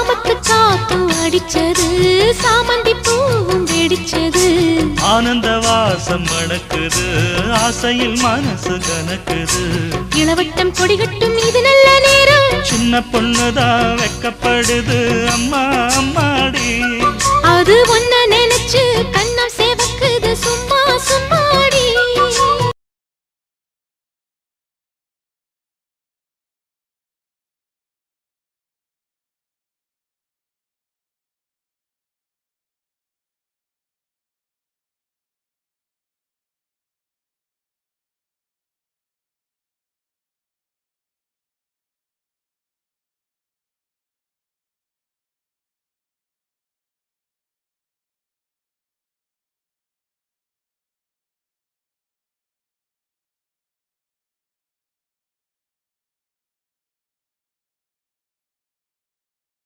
நமக்கு காத்தும் அடிச்சது சாமந்தி பூவும் வெடிச்சது ஆனந்த வாசம் மணக்குது ஆசையில் மனசு கனக்குது இளவட்டம் கொடிகட்டும் இது நல்ல நேரம் சின்ன பொண்ணுதான் வெக்கப்படுது அம்மா அம்மாடி அது ஒன்ன நினைச்சு கண்ண